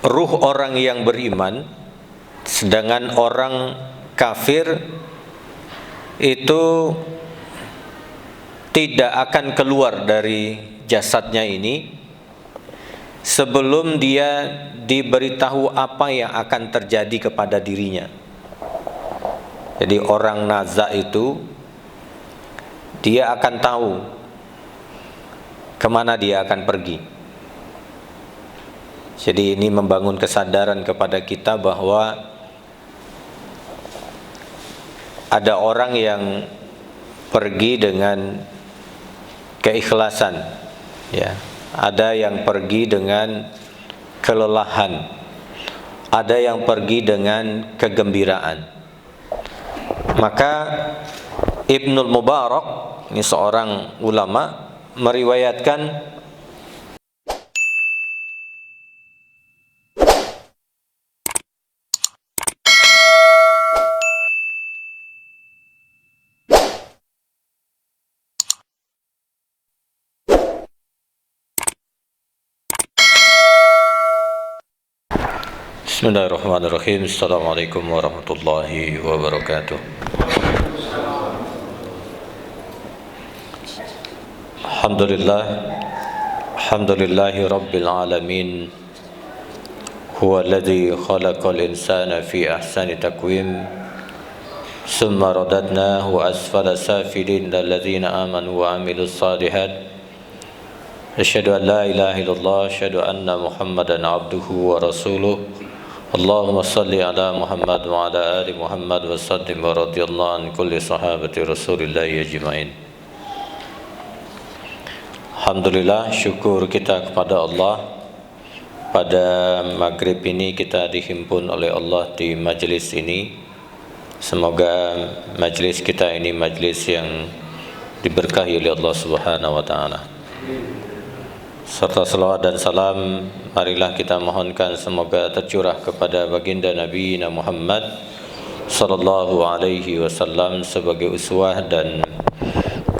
ruh orang yang beriman, sedangkan orang kafir itu tidak akan keluar dari jasadnya ini sebelum dia diberitahu apa yang akan terjadi kepada dirinya. Jadi orang nazak itu dia akan tahu kemana dia akan pergi. Jadi ini membangun kesadaran kepada kita bahwa ada orang yang pergi dengan keikhlasan, ya. Ada yang pergi dengan kelelahan, ada yang pergi dengan kegembiraan. Maka Ibnul Mubarak, ini seorang ulama, meriwayatkan Bismillahirrahmanirrahim. Assalamualaikum warahmatullahi wabarakatuh. Alhamdulillahi rabbil alamin. Huwa alladhi khalaqal insana fi ahsani taqwim. Summa radadnahu asfala safilin lilladzina amanu wa amilus salihat. Asyhadu an la ilaha illallah, asyhadu anna Muhammadan abduhu wa rasuluh. Allahumma salli ala Muhammad wa ala ali Muhammad wa sallim wa radiyallahu an kulli sahabati Rasulillah ajma'in. Alhamdulillah, syukur kita kepada Allah. Pada maghrib ini kita dihimpun oleh Allah di majlis ini. Semoga majlis kita ini majlis yang diberkahi oleh Allah Subhanahu wa taala. Serta salawat dan salam marilah kita mohonkan semoga tercurah kepada baginda Nabi Muhammad sallallahu alaihi wasallam sebagai uswah dan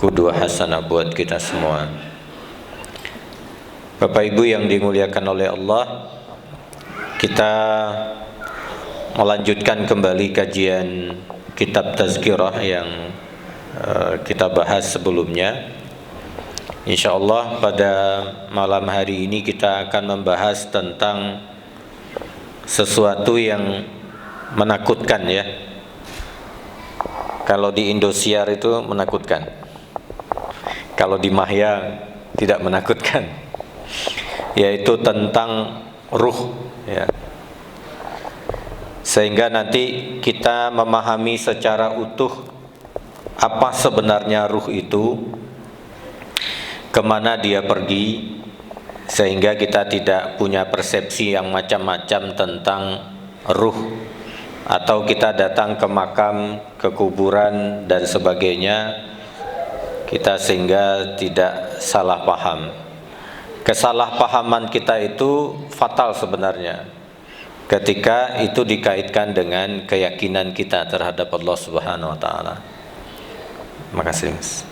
qudwah hasanah buat kita semua. Bapak Ibu yang dimuliakan oleh Allah, kita melanjutkan kembali kajian kitab Tazkirah yang kita bahas sebelumnya. InsyaAllah pada malam hari ini kita akan membahas tentang sesuatu yang menakutkan, ya. Kalau di Indosiar itu menakutkan, kalau di Mahya tidak menakutkan, yaitu tentang ruh, ya. Sehingga nanti kita memahami secara utuh apa sebenarnya ruh itu, kemana dia pergi, sehingga kita tidak punya persepsi yang macam-macam tentang ruh, atau kita datang ke makam, ke kuburan dan sebagainya, kita sehingga tidak salah paham. Kesalahpahaman kita itu fatal sebenarnya ketika itu dikaitkan dengan keyakinan kita terhadap Allah Subhanahu wa taala. Makasih, Mas.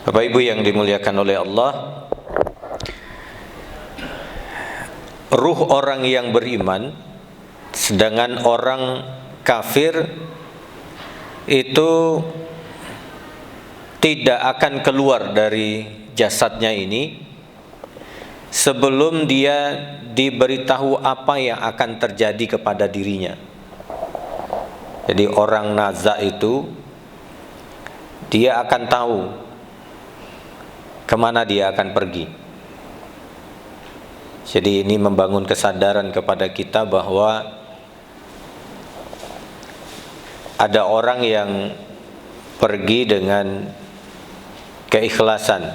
Bapak Ibu yang dimuliakan oleh Allah, ruh orang yang beriman, sedangkan orang kafir itu tidak akan keluar dari jasadnya ini sebelum dia diberitahu apa yang akan terjadi kepada dirinya. Jadi orang nazak itu dia akan tahu kemana dia akan pergi. Jadi ini membangun kesadaran kepada kita bahwa ada orang yang pergi dengan keikhlasan,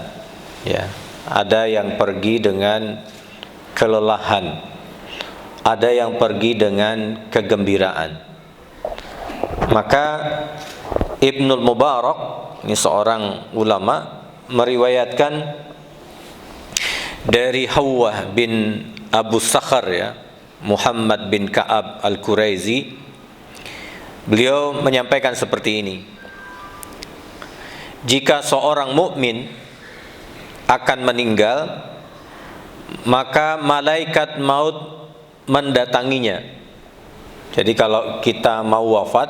ya. Ada yang pergi dengan kelelahan, ada yang pergi dengan kegembiraan. Maka Ibnul Mubarak, ini seorang ulama, meriwayatkan dari Hawwah bin Abu Sakhar, ya, Muhammad bin Ka'ab Al-Quraizi. Beliau menyampaikan seperti ini: jika seorang mukmin akan meninggal, maka malaikat maut mendatanginya. Jadi kalau kita mau wafat,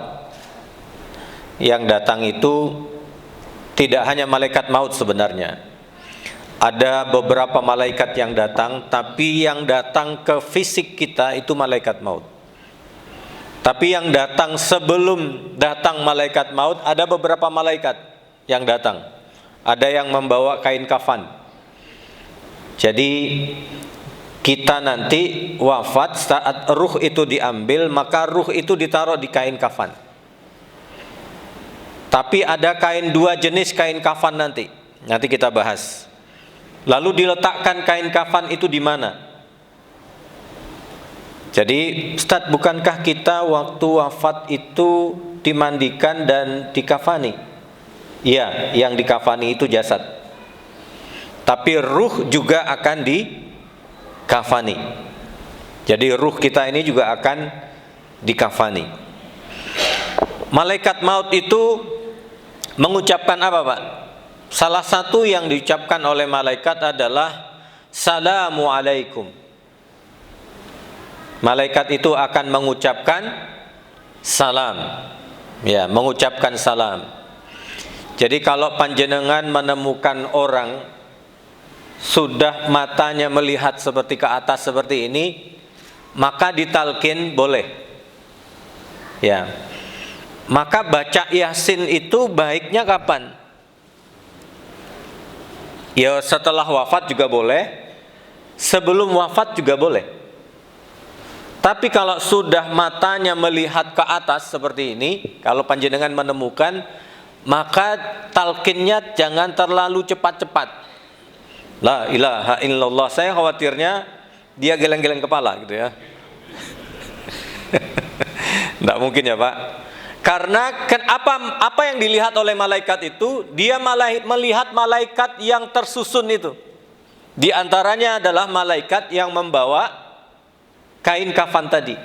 yang datang itu tidak hanya malaikat maut sebenarnya. Ada beberapa malaikat yang datang, tapi yang datang ke fisik kita itu malaikat maut. Tapi yang datang sebelum datang malaikat maut, ada beberapa malaikat yang datang. Ada yang membawa kain kafan. Jadi kita nanti wafat, saat ruh itu diambil, maka ruh itu ditaruh di kain kafan. Tapi ada dua jenis kain kafan nanti kita bahas. Lalu diletakkan kain kafan itu di mana? Jadi, Ustaz, bukankah kita waktu wafat itu dimandikan dan dikafani? Iya, yang dikafani itu jasad. Tapi ruh juga akan dikafani. Jadi ruh kita ini juga akan dikafani. Malaikat maut itu mengucapkan apa, Pak? Salah satu yang diucapkan oleh malaikat adalah Assalamu alaikum. Malaikat itu akan mengucapkan salam. Ya, mengucapkan salam. Jadi kalau panjenengan menemukan orang sudah matanya melihat seperti ke atas seperti ini, maka ditalkin boleh. Ya. Maka baca Yasin itu baiknya kapan? Ya setelah wafat juga boleh, sebelum wafat juga boleh. Tapi kalau sudah matanya melihat ke atas seperti ini, kalau panjenengan menemukan, maka talkinnya jangan terlalu cepat-cepat. La ilaha illallah. Saya khawatirnya dia geleng-geleng kepala gitu ya. Tidak mungkin ya, Pak. Karena apa yang dilihat oleh malaikat itu, dia melihat malaikat yang tersusun itu. Di antaranya adalah malaikat yang membawa kain kafan tadi.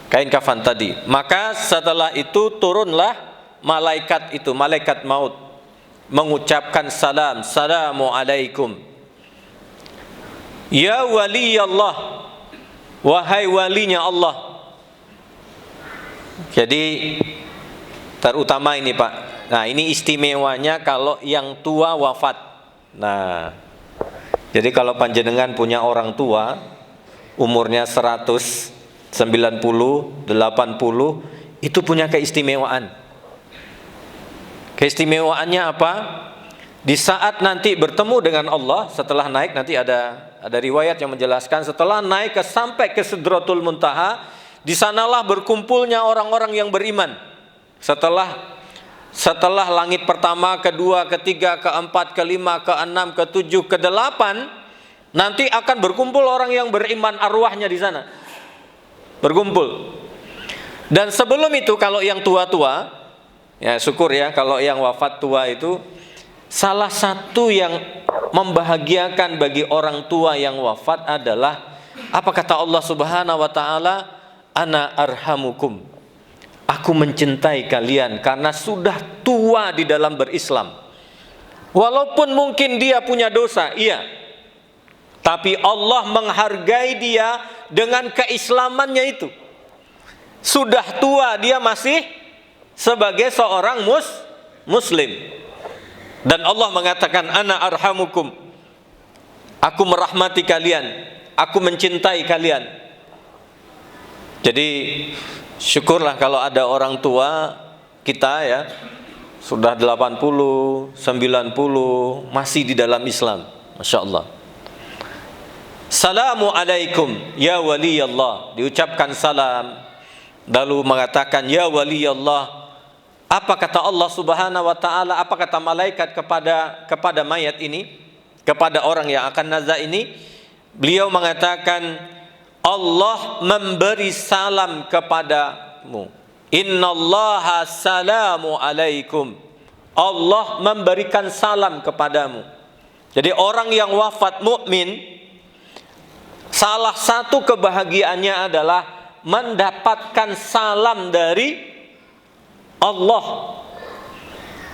Kain kafan tadi. Maka setelah itu turunlah malaikat itu, malaikat maut, mengucapkan salam, Assalamu alaikum. Ya wali Allah, wahai walinya Allah. Jadi terutama ini, Pak. Nah, ini istimewanya kalau yang tua wafat. Nah, jadi kalau panjenengan punya orang tua umurnya 100, 90, 80, itu punya keistimewaan. Keistimewaannya apa? Di saat nanti bertemu dengan Allah, setelah naik, nanti ada riwayat yang menjelaskan, setelah naik sampai ke Sidratul Muntaha, di sanalah berkumpulnya orang-orang yang beriman. Setelah langit pertama, kedua, ketiga, keempat, kelima, keenam, ketujuh, kedelapan, nanti akan berkumpul orang yang beriman, arwahnya di sana berkumpul. Dan sebelum itu kalau yang tua-tua, ya syukur ya kalau yang wafat tua itu, salah satu yang membahagiakan bagi orang tua yang wafat adalah apa kata Allah Subhanahu wa taala? Ana arhamukum. Aku mencintai kalian karena sudah tua di dalam berislam. Walaupun mungkin dia punya dosa, iya. Tapi Allah menghargai dia dengan keislamannya itu. Sudah tua dia masih sebagai seorang muslim. Dan Allah mengatakan ana arhamukum. Aku merahmati kalian, aku mencintai kalian. Jadi syukurlah kalau ada orang tua kita ya sudah 80, 90 masih di dalam Islam. Masya Allah. Assalamu alaikum ya wali Allah. Diucapkan salam, lalu mengatakan ya wali Allah. Apa kata Allah Subhanahu wa taala, apa kata malaikat kepada mayat ini, kepada orang yang akan nazak ini? Beliau mengatakan Allah memberi salam kepadamu. Innallaha salamu alaikum. Allah memberikan salam kepadamu. Jadi orang yang wafat mukmin, salah satu kebahagiaannya adalah mendapatkan salam dari Allah.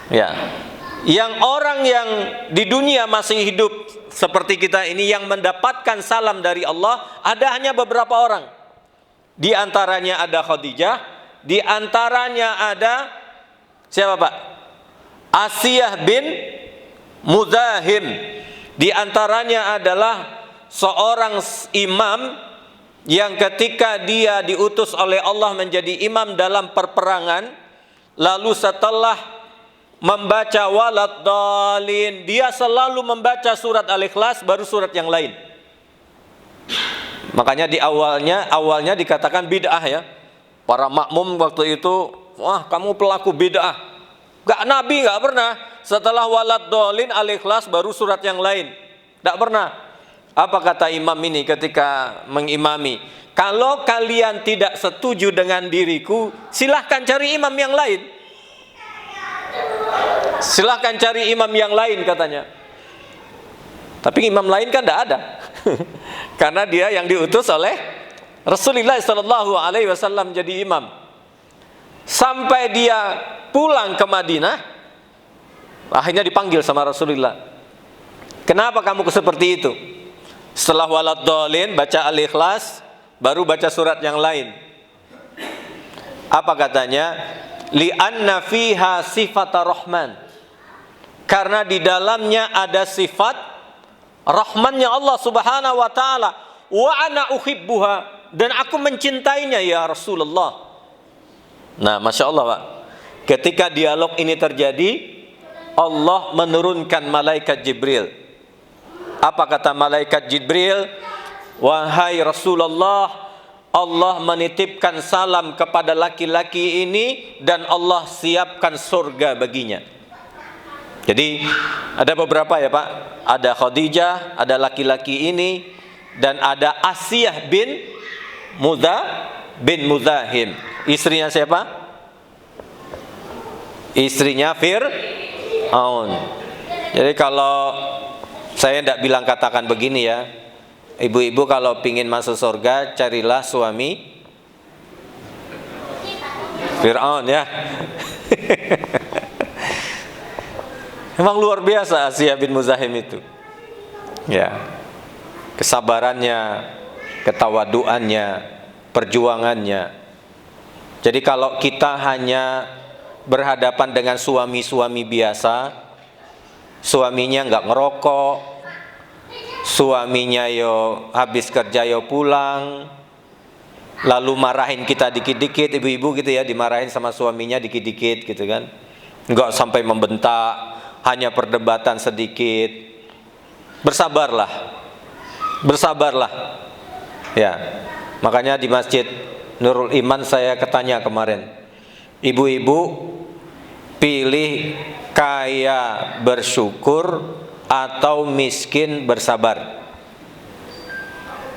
Ya. Yang orang yang di dunia masih hidup seperti kita ini yang mendapatkan salam dari Allah ada hanya beberapa orang. Di antaranya ada Khadijah, di antaranya ada siapa Pak? Asiyah bin Muzahim. Di antaranya adalah seorang imam yang ketika dia diutus oleh Allah menjadi imam dalam perperangan, lalu setelah membaca waladdallin, dia selalu membaca surat Al-Ikhlas baru surat yang lain. Makanya di awalnya dikatakan bid'ah ya. Para makmum waktu itu, wah kamu pelaku bid'ah. Nabi gak pernah setelah waladdallin Al-Ikhlas baru surat yang lain. Gak pernah. Apa kata imam ini ketika mengimami? Kalau kalian tidak setuju dengan diriku, silahkan cari imam yang lain. Silahkan cari imam yang lain katanya. Tapi imam lain kan tidak ada. Karena dia yang diutus oleh Rasulullah SAW jadi imam. Sampai dia pulang ke Madinah, akhirnya dipanggil sama Rasulullah. Kenapa kamu seperti itu? Setelah waladdallin baca Al-Ikhlas, baru baca surat yang lain. Apa katanya? Li'anna fiha sifata rahman. Karena di dalamnya ada sifat rahmannya Allah Subhanahu wa taala. Wa ana uhibbuha, dan aku mencintainya ya Rasulullah. Nah, Masya Allah Pak, ketika dialog ini terjadi, Allah menurunkan malaikat Jibril. Apa kata malaikat Jibril? Wahai Rasulullah, Allah menitipkan salam kepada laki-laki ini dan Allah siapkan surga baginya. Jadi ada beberapa ya Pak. Ada Khadijah, ada laki-laki ini, dan ada Asiyah bin Muzahim. Istrinya siapa? Istrinya Fir'aun. Jadi kalau saya tidak bilang katakan begini ya, ibu-ibu kalau pingin masuk surga, carilah suami Fir'aun ya. Memang luar biasa Asiyah bin Muzahim itu. Ya. Kesabarannya, ketawaduannya, perjuangannya. Jadi kalau kita hanya berhadapan dengan suami-suami biasa, suaminya nggak ngerokok, suaminya yo habis kerja yo pulang, lalu marahin kita dikit-dikit, ibu-ibu gitu ya, dimarahin sama suaminya dikit-dikit gitu kan, nggak sampai membentak, hanya perdebatan sedikit. Bersabarlah, bersabarlah ya. Makanya di Masjid Nurul Iman saya ketanya kemarin, ibu-ibu pilih kaya bersyukur atau miskin bersabar?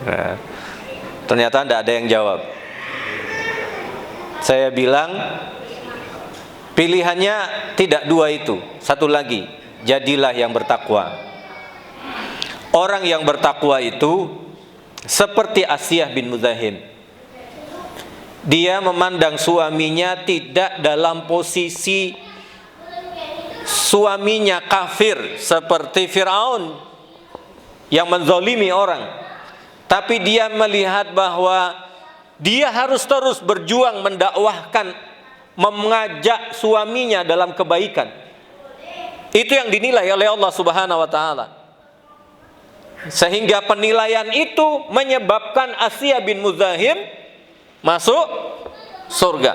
Nah, ternyata tidak ada yang jawab. Saya bilang pilihannya tidak dua itu, satu lagi, jadilah yang bertakwa. Orang yang bertakwa itu seperti Asiyah bin Muzahim. Dia memandang suaminya tidak dalam posisi suaminya kafir seperti Fir'aun yang menzalimi orang, tapi dia melihat bahwa dia harus terus berjuang mendakwahkan, mengajak suaminya dalam kebaikan. Itu yang dinilai oleh Allah Subhanahu wa taala. Sehingga penilaian itu menyebabkan Asiyah bin Muzahim masuk surga.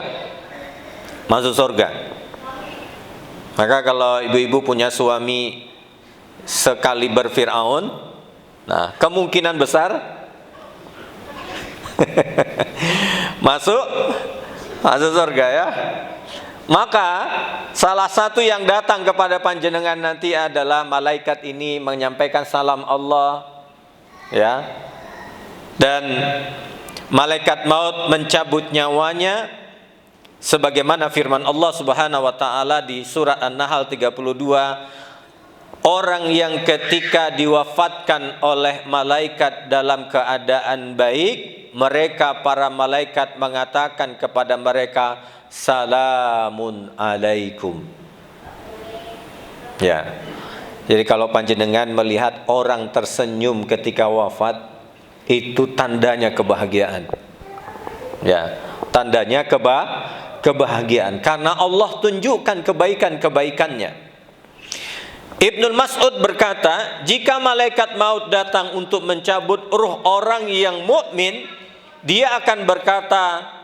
Masuk surga. Maka kalau ibu-ibu punya suami sekaliber Fir'aun, nah kemungkinan besar masuk surga ya. Maka salah satu yang datang kepada panjenengan nanti adalah malaikat ini menyampaikan salam Allah ya. Dan malaikat maut mencabut nyawanya sebagaimana firman Allah Subhanahu wa taala di surat An-Nahl 32, orang yang ketika diwafatkan oleh malaikat dalam keadaan baik, mereka para malaikat mengatakan kepada mereka, salamun alaikum. Ya. Jadi kalau panjenengan melihat orang tersenyum ketika wafat, itu tandanya kebahagiaan. Ya, tandanya kebahagiaan karena Allah tunjukkan kebaikan-kebaikannya. Ibnu Mas'ud berkata, jika malaikat maut datang untuk mencabut ruh orang yang mukmin, dia akan berkata,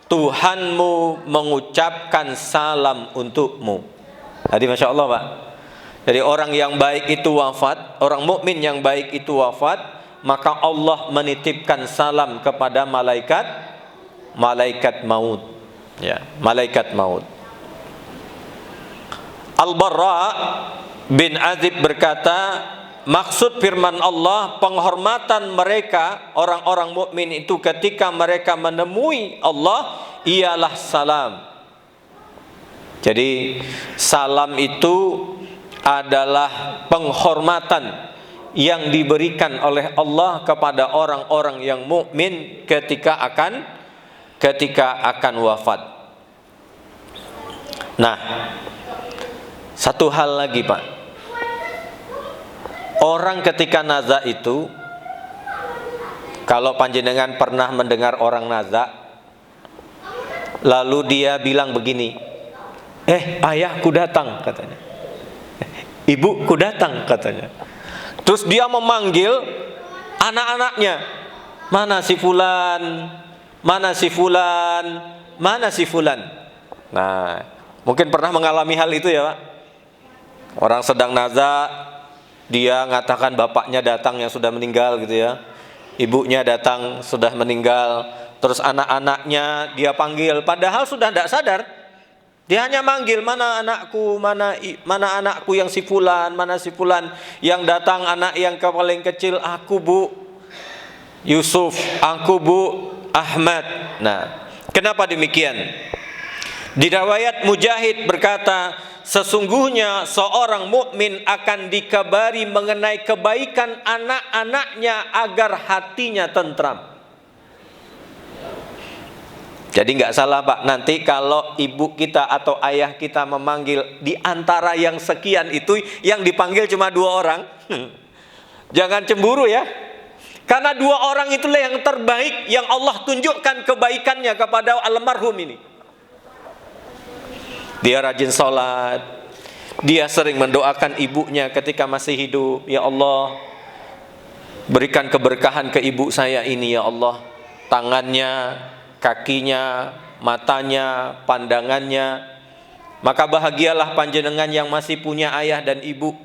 Tuhanmu mengucapkan salam untukmu. Jadi Masya Allah Pak. Jadi orang yang baik itu wafat, orang mukmin yang baik itu wafat, maka Allah menitipkan salam kepada malaikat maut. Ya, malaikat maut. Al-Barra bin Azib berkata, maksud firman Allah, penghormatan mereka orang-orang mukmin itu ketika mereka menemui Allah ialah salam. Jadi salam itu adalah penghormatan yang diberikan oleh Allah kepada orang-orang yang mukmin ketika akan wafat. Nah, satu hal lagi Pak, orang ketika naza itu, kalau panjenengan pernah mendengar orang naza, lalu dia bilang begini, ayahku datang katanya, ibuku datang katanya. Terus dia memanggil anak-anaknya, mana si fulan, mana si fulan, mana si fulan. Nah, mungkin pernah mengalami hal itu ya Pak. Orang sedang naza, dia ngatakan bapaknya datang yang sudah meninggal gitu ya, ibunya datang sudah meninggal, terus anak-anaknya dia panggil, padahal sudah tidak sadar. Dia hanya manggil, mana anakku, mana anakku yang si fulan, mana si fulan. Yang datang anak yang paling kecil, aku Bu Yusuf, aku Bu Ahmad. Nah, kenapa demikian? Di riwayat Mujahid berkata, sesungguhnya seorang mukmin akan dikabari mengenai kebaikan anak-anaknya agar hatinya tentram. Jadi nggak salah Pak, nanti kalau ibu kita atau ayah kita memanggil di antara yang sekian itu, yang dipanggil cuma 2 orang, jangan cemburu ya. Karena 2 orang itulah yang terbaik, yang Allah tunjukkan kebaikannya kepada almarhum ini. Dia rajin sholat, dia sering mendoakan ibunya ketika masih hidup. Ya Allah, berikan keberkahan ke ibu saya ini ya Allah, tangannya, kakinya, matanya, pandangannya. Maka bahagialah panjenengan yang masih punya ayah dan ibu,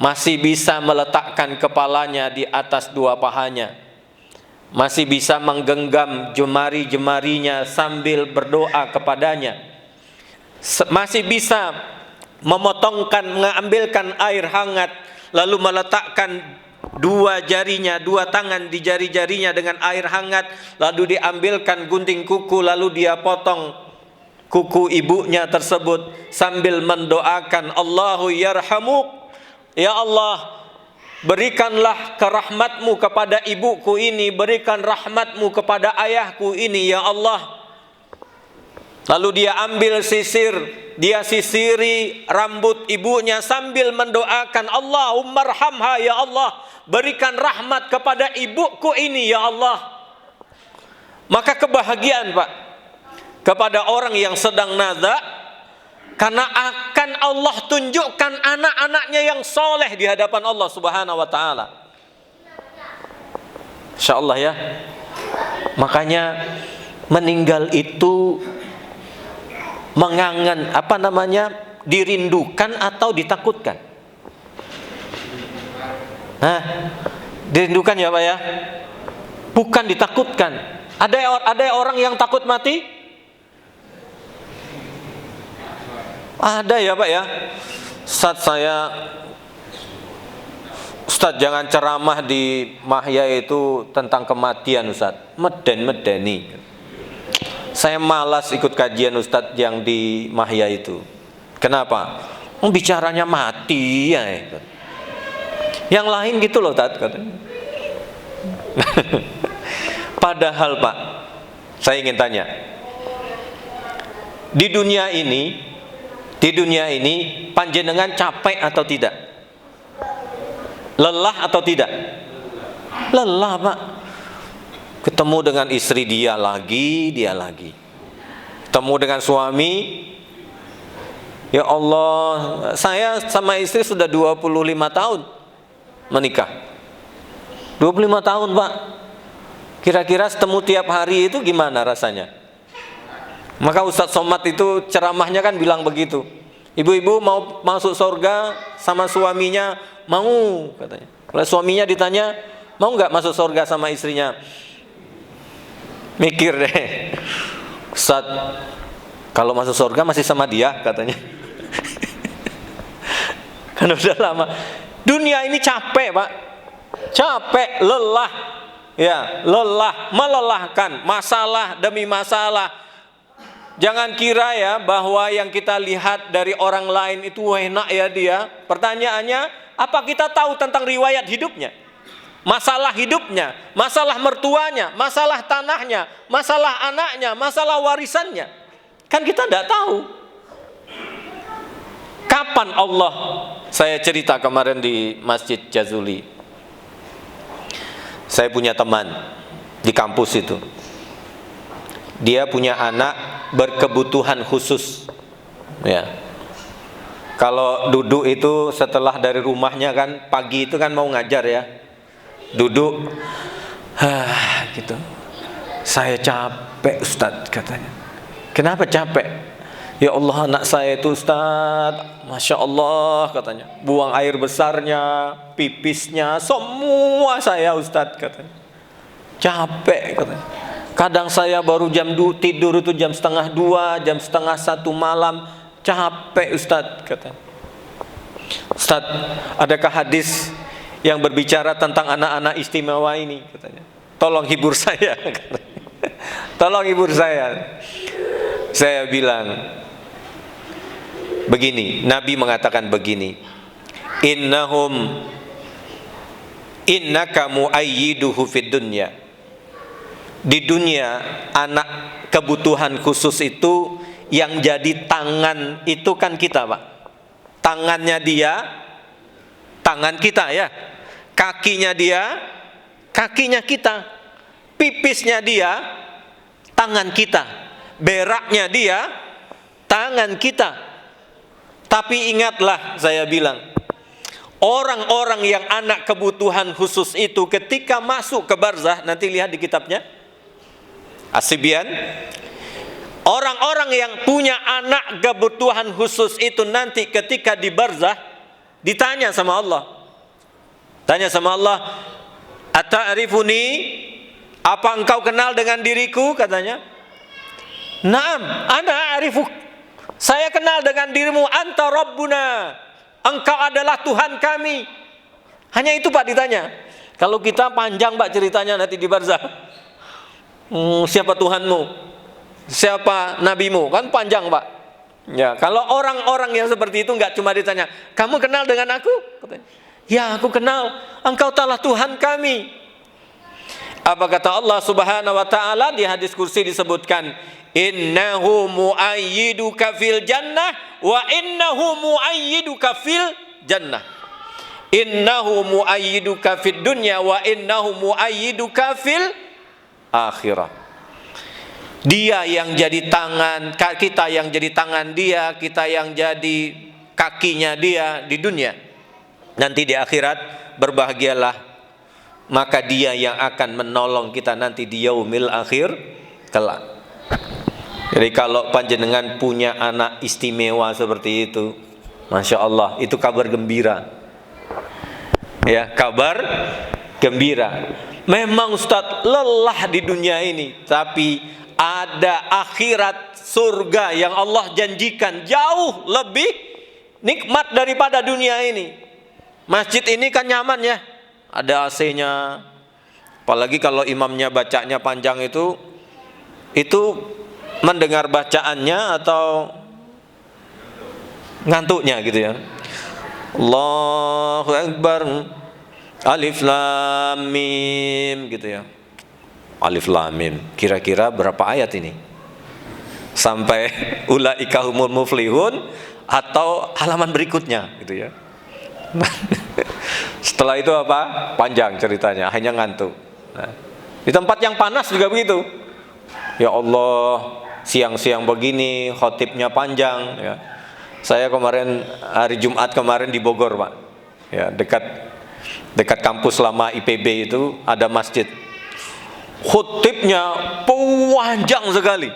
masih bisa meletakkan kepalanya di atas 2 pahanya, masih bisa menggenggam jemari-jemarinya sambil berdoa kepadanya, masih bisa mengambilkan air hangat lalu meletakkan 2 jarinya, 2 tangan di jari-jarinya dengan air hangat, lalu diambilkan gunting kuku, lalu dia potong kuku ibunya tersebut sambil mendoakan, Allahu yarhamuk, ya Allah, berikanlah kerahmatmu kepada ibuku ini, berikan rahmatmu kepada ayahku ini ya Allah. Lalu dia ambil sisir, dia sisiri rambut ibunya sambil mendoakan, Allahumma arhamha ya Allah, berikan rahmat kepada ibuku ini ya Allah. Maka kebahagiaan Pak kepada orang yang sedang naza, karena akan Allah tunjukkan anak-anaknya yang soleh di hadapan Allah Subhanahu wa ta'ala. Insyaallah ya. Makanya meninggal itu mengangan, dirindukan atau ditakutkan? Dirindukan ya Pak ya, bukan ditakutkan. Ada orang yang takut mati? Ada ya Pak ya. Ustaz jangan ceramah di Mahya itu tentang kematian Ustaz, meden-medeni. Saya malas ikut kajian Ustaz yang di Mahya itu. Kenapa? Bicaranya mati ya. Yang lain gitu loh Ustaz katanya. Padahal Pak, saya ingin tanya, di dunia ini Di dunia ini panjenengan capek atau tidak? Lelah atau tidak? Lelah, Pak. Ketemu dengan istri dia lagi. Ketemu dengan suami. Ya Allah, saya sama istri sudah 25 tahun menikah. 25 tahun, Pak. Kira-kira ketemu tiap hari itu gimana rasanya? Maka Ustadz Somad itu ceramahnya kan bilang begitu. Ibu-ibu mau masuk surga sama suaminya, mau katanya. Kalau suaminya ditanya, mau nggak masuk surga sama istrinya? Mikir deh. Ustadz, kalau masuk surga masih sama dia katanya. Kan udah lama. Dunia ini capek, Pak. Capek, lelah. Ya, lelah, melelahkan, masalah demi masalah. Jangan kira ya bahwa yang kita lihat dari orang lain itu enak ya dia. Pertanyaannya, apa kita tahu tentang riwayat hidupnya? Masalah hidupnya, masalah mertuanya, masalah tanahnya, masalah anaknya, masalah warisannya. Kan kita tidak tahu. Kapan Allah? Saya cerita kemarin di Masjid Jazuli. Saya punya teman di kampus itu. Dia punya anak berkebutuhan khusus. Ya. Kalau duduk itu setelah dari rumahnya kan pagi itu kan mau ngajar ya. Duduk gitu. Saya capek Ustadz katanya. Kenapa capek? Ya Allah, anak saya itu Ustadz, Masya Allah katanya, buang air besarnya, pipisnya, semua saya Ustadz katanya. Capek katanya. Kadang saya baru tidur itu jam 1:30, jam 1:30 malam. Capek Ustadz katanya. Ustadz, adakah hadis yang berbicara tentang anak-anak istimewa ini katanya? Tolong hibur saya katanya. Tolong hibur saya. Saya bilang begini, Nabi mengatakan begini, innaka muayyiduhu fid dunya. Di dunia anak kebutuhan khusus itu yang jadi tangan itu kan kita, Pak. Tangannya dia, tangan kita ya. Kakinya dia, kakinya kita. Pipisnya dia, tangan kita. Beraknya dia, tangan kita. Tapi ingatlah, saya bilang, orang-orang yang anak kebutuhan khusus itu ketika masuk ke barzah, nanti lihat di kitabnya As-Sibyan, orang-orang yang punya anak kebutuhan khusus itu nanti ketika di barzah ditanya sama Allah. Tanya sama Allah, "Ata'rifuni? Apa engkau kenal dengan diriku?" katanya. "Na'am, ana a'rifuk." Saya kenal dengan dirimu, anta rabbuna. Engkau adalah Tuhan kami. Hanya itu Pak ditanya. Kalau kita panjang Pak ceritanya nanti di barzah. Siapa Tuhanmu? Siapa nabimu? Kan panjang Pak. Ya, kalau orang-orang yang seperti itu enggak cuma ditanya, "Kamu kenal dengan aku?" Katanya, "Ya, aku kenal. Engkau telah Tuhan kami." Apa kata Allah Subhanahu wa taala di hadis kursi disebutkan, "Innahu muayyiduka fil jannah wa innahu muayyiduka fil jannah." Innahu muayyiduka fid dunya wa innahu muayyiduka fil akhirah. Dia yang jadi tangan, kita yang jadi tangan dia, kita yang jadi kakinya dia di dunia. Nanti di akhirat berbahagialah, maka dia yang akan menolong kita nanti di yaumil akhir kelak. Jadi kalau panjenengan punya anak istimewa seperti itu, Masya Allah, itu kabar gembira. Ya, kabar gembira. Memang Ustadz lelah di dunia ini, tapi ada akhirat surga yang Allah janjikan jauh lebih nikmat daripada dunia ini. Masjid ini kan nyaman ya, ada AC-nya. Apalagi kalau imamnya bacanya panjang itu mendengar bacaannya atau ngantuknya gitu ya. Allahu Akbar, Alif Lam Mim gitu ya. Alif Lam Mim, kira-kira berapa ayat ini? sampai ulaika humul muflihun atau halaman berikutnya gitu ya. Setelah itu apa? Panjang ceritanya, hanya ngantuk. Nah, di tempat yang panas juga begitu. Ya Allah, siang-siang begini khotibnya panjang ya. Saya kemarin hari Jumat kemarin di Bogor, Pak. Ya, dekat kampus lama IPB itu ada masjid. Khotibnya panjang sekali.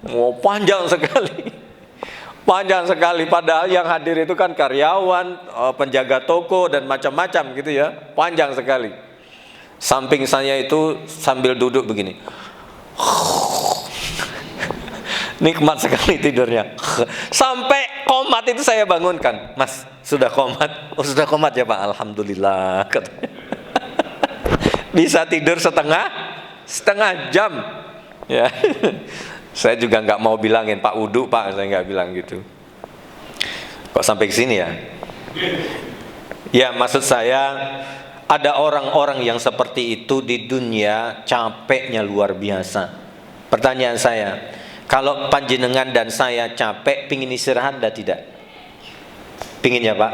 Oh, panjang sekali. Panjang sekali, padahal yang hadir itu kan karyawan, penjaga toko dan macam-macam gitu ya. Panjang sekali. Samping saya itu sambil duduk begini. Nikmat sekali tidurnya. Sampai komat itu saya bangunkan. Mas, sudah komat? Oh, sudah komat ya Pak, alhamdulillah. Bisa tidur setengah jam. Ya. Saya juga nggak mau bilangin Pak wudhu Pak, saya nggak bilang gitu. Kok sampai ke sini ya? Ya, maksud saya ada orang-orang yang seperti itu di dunia, capeknya luar biasa. Pertanyaan saya, kalau panjenengan dan saya capek, pingin istirahat dan tidak? Pingin ya Pak?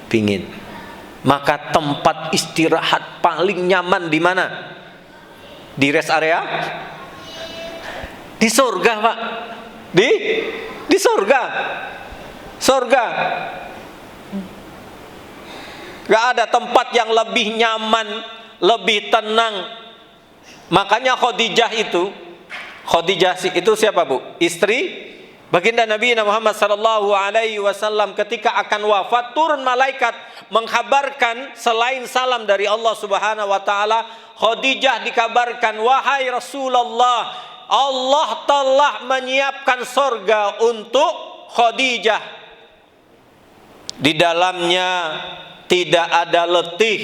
Pingin. Maka tempat istirahat paling nyaman di mana? Di rest area? Di surga Pak. Di surga. Surga. Gak ada tempat yang lebih nyaman, lebih tenang. Makanya Khadijah itu siapa Bu? Istri baginda Nabi Muhammad SAW. Ketika akan wafat, turun malaikat mengkabarkan selain salam dari Allah Subhanahu Wa Taala, Khadijah dikabarkan, wahai Rasulullah, Allah telah menyiapkan sorga untuk Khadijah. Di dalamnya tidak ada letih,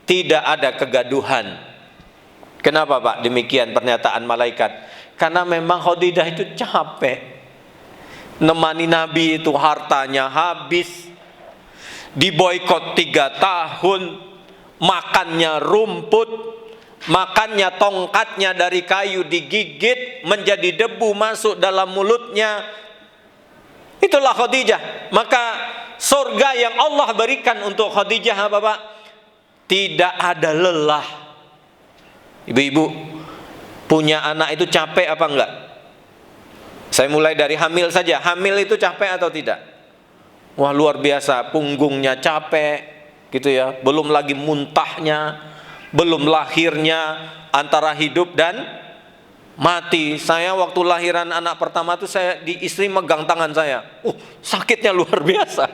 tidak ada kegaduhan. Kenapa Pak demikian pernyataan malaikat? Karena memang Khadijah itu capek. Nemani Nabi itu hartanya habis, diboikot 3 tahun, makannya rumput, makannya tongkatnya dari kayu digigit menjadi debu masuk dalam mulutnya. Itulah Khadijah. Maka surga yang Allah berikan untuk Khadijah apa Pak? Tidak ada lelah. Ibu-ibu punya anak itu capek apa enggak? Saya mulai dari hamil saja. Hamil itu capek atau tidak? Wah, luar biasa, punggungnya capek gitu ya. Belum lagi muntahnya, belum lahirnya, antara hidup dan mati. Saya waktu lahiran anak pertama itu di istri megang tangan saya. Sakitnya luar biasa.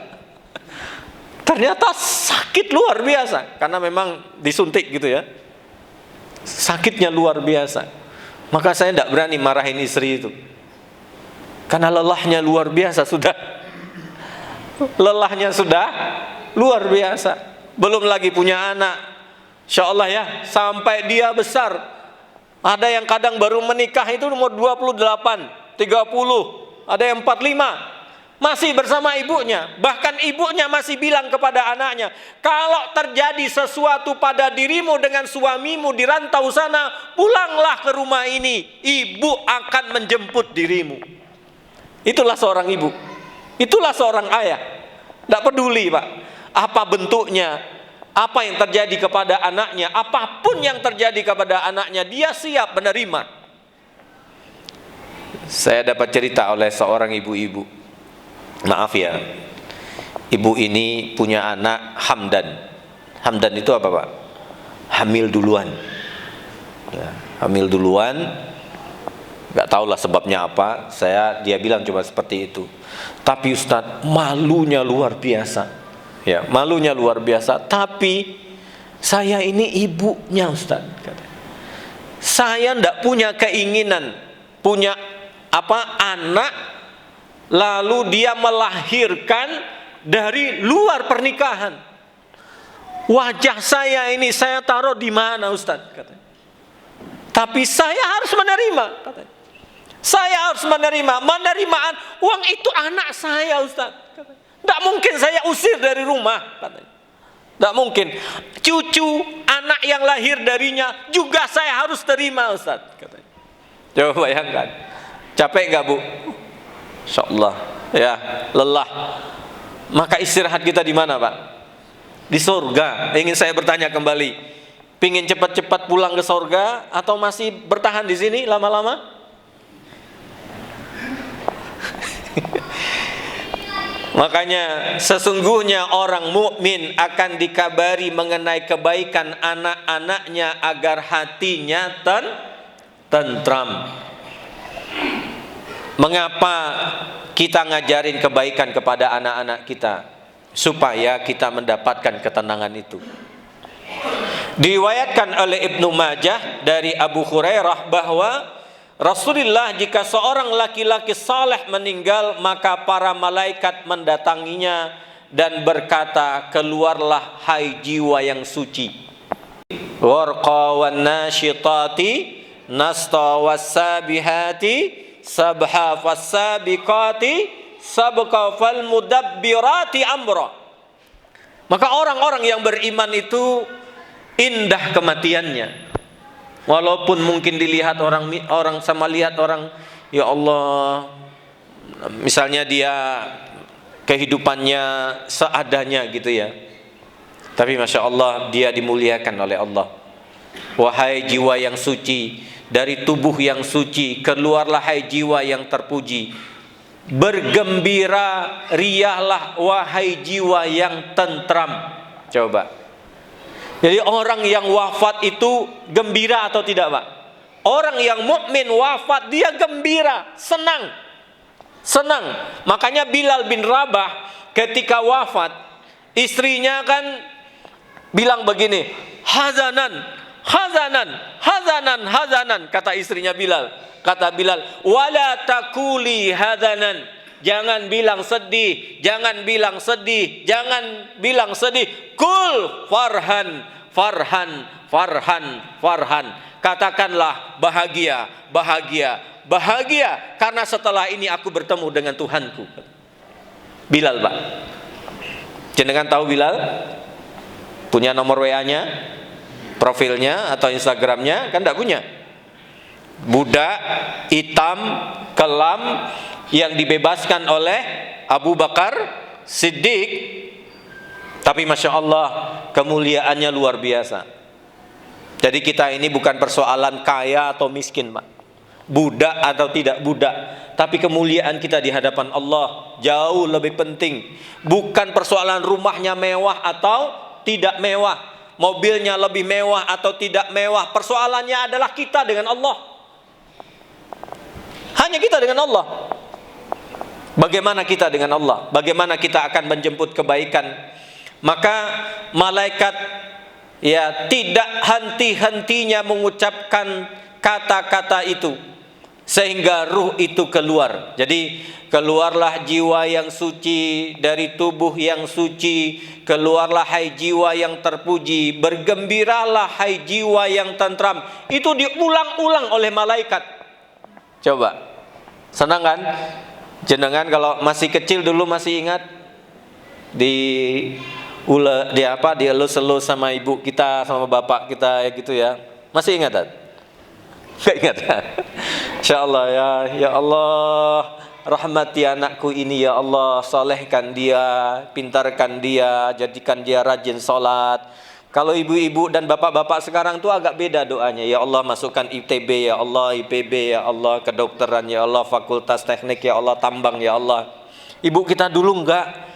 Ternyata sakit luar biasa karena memang disuntik gitu ya. Sakitnya luar biasa. Maka saya tidak berani marahin istri itu. Karena lelahnya luar biasa sudah. Lelahnya sudah luar biasa. Belum lagi punya anak. Insya Allah ya, sampai dia besar. Ada yang kadang baru menikah itu umur 28, 30, ada yang 45. Masih bersama ibunya. Bahkan ibunya masih bilang kepada anaknya, kalau terjadi sesuatu pada dirimu dengan suamimu di rantau sana, pulanglah ke rumah ini. Ibu akan menjemput dirimu. Itulah seorang ibu. Itulah seorang ayah. Tidak peduli Pak, apa bentuknya, apa yang terjadi kepada anaknya, apapun yang terjadi kepada anaknya, dia siap menerima. Saya dapat cerita oleh seorang ibu-ibu. Maaf ya, ibu ini punya anak Hamdan. Hamdan itu apa Pak? Hamil duluan ya, hamil duluan. Gak tahulah sebabnya apa. Dia bilang cuma seperti itu. Tapi Ustadz, malunya luar biasa ya, malunya luar biasa. Tapi saya ini ibunya Ustadz. Saya tidak punya keinginan punya anak lalu dia melahirkan dari luar pernikahan. Wajah saya ini saya taruh di mana Ustaz? Katanya. Tapi saya harus menerima. Katanya. Saya harus menerima. Menerimaan uang itu anak saya Ustaz. Tidak mungkin saya usir dari rumah. Katanya. Tidak mungkin. Cucu anak yang lahir darinya juga saya harus terima Ustaz. Katanya. Coba bayangkan. Capek nggak Bu? Insyaallah ya, lelah. Maka istirahat kita di mana Pak? Di surga. Ingin saya bertanya kembali, pingin cepat-cepat pulang ke surga atau masih bertahan di sini lama-lama? Makanya sesungguhnya orang mukmin akan dikabari mengenai kebaikan anak-anaknya agar hatinya tentram. Mengapa kita ngajarin kebaikan kepada anak-anak kita? Supaya kita mendapatkan ketenangan itu. Diriwayatkan oleh Ibnu Majah dari Abu Hurairah bahwa Rasulullah, jika seorang laki-laki saleh meninggal, maka para malaikat mendatanginya dan berkata, keluarlah hai jiwa yang suci. Warqa wan nasyitati nasta wassabihati sabha fassabiqati sabqa fal mudabbirati amra. Maka orang-orang yang beriman itu indah kematiannya. Walaupun mungkin dilihat orang sama lihat orang, ya Allah, misalnya dia kehidupannya seadanya gitu ya, tapi Masya Allah dia dimuliakan oleh Allah. Wahai jiwa yang suci, dari tubuh yang suci keluarlah hai jiwa yang terpuji. Bergembira riahlah wahai jiwa yang tentram. Coba. Jadi orang yang wafat itu gembira atau tidak Pak? Orang yang mukmin wafat dia gembira, senang. Senang. Makanya Bilal bin Rabah ketika wafat, istrinya kan bilang begini, hazanan, hazanan, hazanan, hazanan, kata istrinya Bilal. Kata Bilal, wala takuli hazanan. Jangan bilang sedih, jangan bilang sedih, jangan bilang sedih. Kul farhan, farhan, farhan, farhan. Katakanlah bahagia, bahagia, bahagia, karena setelah ini aku bertemu dengan Tuhanku. Bilal Pak. Jenengan tahu Bilal? Punya nomor WA-nya, profilnya atau Instagramnya? Kan tidak punya. Budak hitam, kelam, yang dibebaskan oleh Abu Bakar Siddiq. Tapi Masya Allah kemuliaannya luar biasa. Jadi kita ini bukan persoalan kaya atau miskin Pak, budak atau tidak budak, tapi kemuliaan kita di hadapan Allah jauh lebih penting. Bukan persoalan rumahnya mewah atau tidak mewah, mobilnya lebih mewah atau tidak mewah. Persoalannya adalah kita dengan Allah. Hanya kita dengan Allah. Bagaimana kita dengan Allah? Bagaimana kita akan menjemput kebaikan? Maka malaikat ya tidak henti-hentinya mengucapkan kata-kata itu sehingga ruh itu keluar. Jadi keluarlah jiwa yang suci dari tubuh yang suci, keluarlah hai jiwa yang terpuji, bergembiralah hai jiwa yang tentram. Itu diulang-ulang oleh malaikat. Coba, senang kan? Jenengan kalau masih kecil dulu masih ingat dielus-elus sama ibu kita sama bapak kita ya gitu ya. Masih ingat kan? Enggak ingat. Insyaallah ya Allah, rahmati anakku ini ya Allah, salehkan dia, pintarkan dia, jadikan dia rajin salat. Kalau ibu-ibu dan bapak-bapak sekarang tuh agak beda doanya. Ya Allah, masukkan ITB ya Allah, IPB ya Allah, kedokteran ya Allah, fakultas teknik ya Allah, tambang ya Allah. Ibu kita dulu enggak,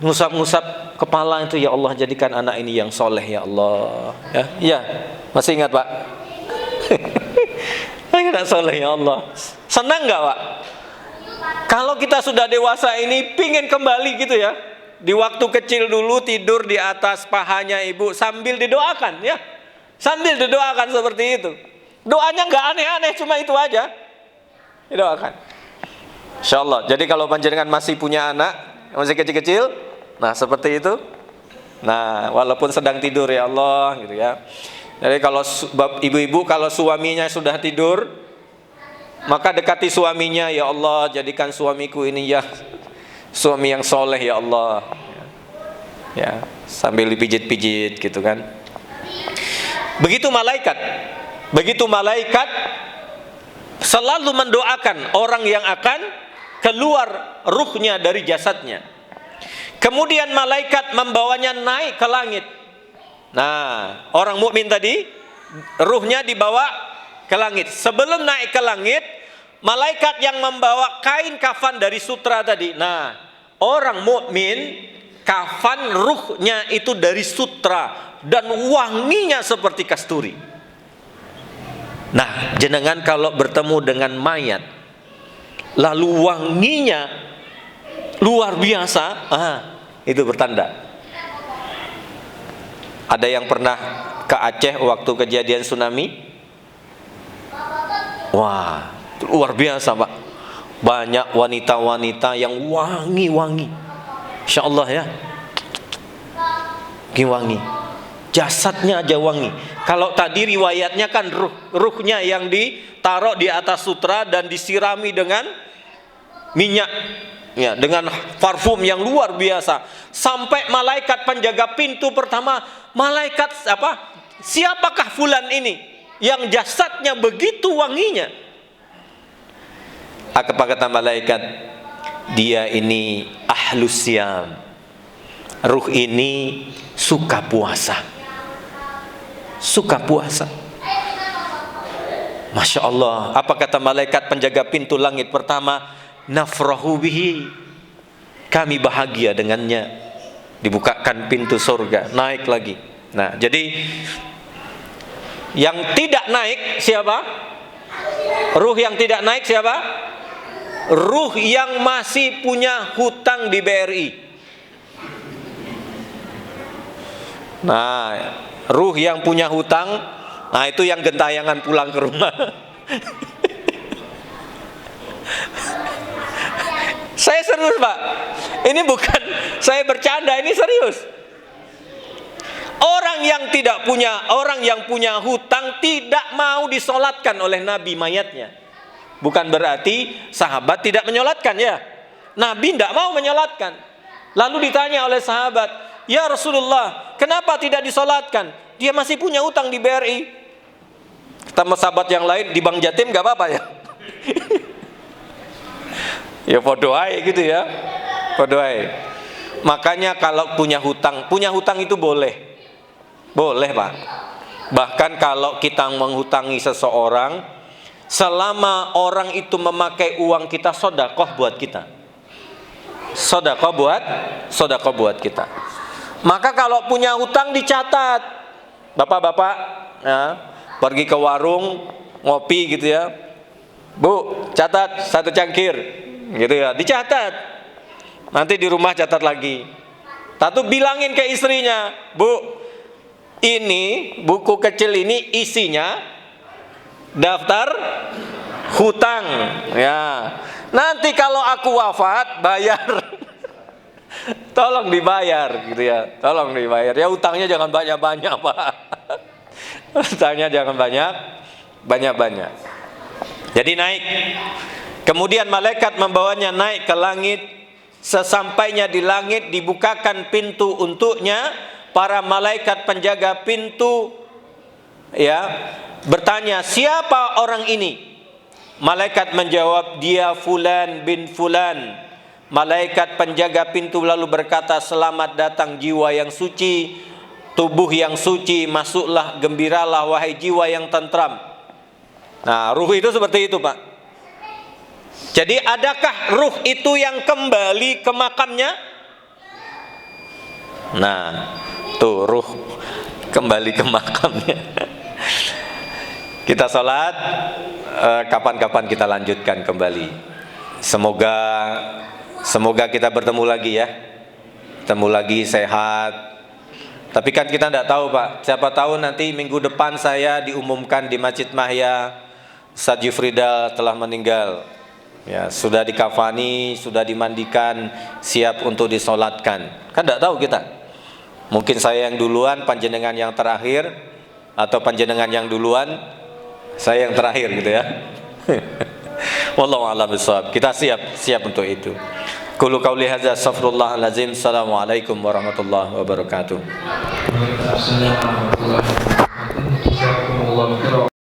ngusap-ngusap kepala itu, ya Allah jadikan anak ini yang soleh ya Allah. Ya, masih ingat Pak? Anak soleh ya Allah. Senang enggak Pak? Kalau kita sudah dewasa ini pingin kembali gitu ya. Di waktu kecil dulu tidur di atas pahanya ibu sambil didoakan ya. Sambil didoakan seperti itu. Doanya nggak aneh-aneh, cuma itu aja. Didoakan. Insyaallah. Jadi kalau panjenengan masih punya anak masih kecil-kecil, nah seperti itu. Nah, walaupun sedang tidur ya Allah gitu ya. Jadi kalau ibu-ibu kalau suaminya sudah tidur, maka dekati suaminya, ya Allah jadikan suamiku ini ya suami yang soleh ya Allah. Ya, sambil dipijit-pijit gitu kan. Begitu malaikat selalu mendoakan orang yang akan keluar ruhnya dari jasadnya. Kemudian malaikat membawanya naik ke langit. Nah, orang mukmin tadi ruhnya dibawa ke langit. Sebelum naik ke langit, malaikat yang membawa kain kafan dari sutra tadi. Nah, orang mukmin kafan ruhnya itu dari sutra dan wanginya seperti kasturi. Nah, jenengan kalau bertemu dengan mayat lalu wanginya luar biasa, itu bertanda. Ada yang pernah ke Aceh waktu kejadian tsunami? Wah, luar biasa Pak. Banyak wanita-wanita yang wangi-wangi. Insya Allah ya, wangi. Jasadnya aja wangi. Kalau tadi riwayatnya kan ruhnya yang ditaruh di atas sutra dan disirami dengan minyak, ya, dengan parfum yang luar biasa. Sampai malaikat penjaga pintu pertama, malaikat apa? Siapakah fulan ini yang jasadnya begitu wanginya? Apa kata malaikat? Dia ini ahlus siyam. Ruh ini suka puasa. Suka puasa. Masya Allah. Apa kata malaikat penjaga pintu langit pertama? Nafrahu bihi. Kami bahagia dengannya. Dibukakan pintu surga, naik lagi. Nah, jadi yang tidak naik siapa? Ruh yang tidak naik siapa? Ruh yang masih punya hutang di BRI. Nah, ruh yang punya hutang, nah itu yang gentayangan pulang ke rumah. Saya serius Pak. Ini bukan saya bercanda, ini serius. Orang yang punya hutang tidak mau disolatkan oleh Nabi mayatnya. Bukan berarti sahabat tidak menyolatkan ya. Nabi tidak mau menyolatkan. Lalu ditanya oleh sahabat, ya Rasulullah, kenapa tidak disolatkan? Dia masih punya hutang di BRI. Kata sahabat yang lain, di Bank Jatim gak apa-apa ya. Ya podo ae gitu ya. Podo ae. Makanya kalau punya hutang itu boleh. Boleh Pak. Bahkan kalau kita menghutangi seseorang, selama orang itu memakai uang kita, sedekah buat kita. Sedekah buat kita. Maka kalau punya hutang dicatat. Bapak-bapak ya, pergi ke warung ngopi gitu ya. Bu, catat 1 cangkir. Gitu ya, dicatat. Nanti di rumah catat lagi. Lalu bilangin ke istrinya, Bu, ini buku kecil ini isinya daftar hutang ya. Nanti kalau aku wafat bayar. Tolong dibayar gitu ya. Tolong dibayar. Ya utangnya jangan banyak-banyak, Pak. Utangnya jangan banyak-banyak. Jadi naik. Kemudian malaikat membawanya naik ke langit. Sesampainya di langit dibukakan pintu untuknya. Para malaikat penjaga pintu ya bertanya, siapa orang ini? Malaikat menjawab, dia fulan bin fulan. Malaikat penjaga pintu lalu berkata, selamat datang jiwa yang suci, tubuh yang suci, masuklah, gembiralah wahai jiwa yang tentram. Nah, ruh itu seperti itu Pak. Jadi adakah ruh itu yang kembali ke makamnya? Nah, tuh ruh kembali ke makamnya. Kita sholat, kapan-kapan kita lanjutkan kembali. Semoga kita bertemu lagi ya. Bertemu lagi sehat. Tapi kan kita tidak tahu Pak. Siapa tahu nanti minggu depan saya diumumkan di Masjid Mahya, Ustaz Yufridal telah meninggal. Ya, sudah dikafani, sudah dimandikan, siap untuk disolatkan. Kan tidak tahu kita. Mungkin saya yang duluan, panjenengan yang terakhir, atau panjenengan yang duluan, saya yang terakhir gitu ya. Wallahu a'lam bishawab. Kita siap untuk itu. Qulu qauli hadza astaghfirullahal azim. Assalamualaikum warahmatullahi wabarakatuh.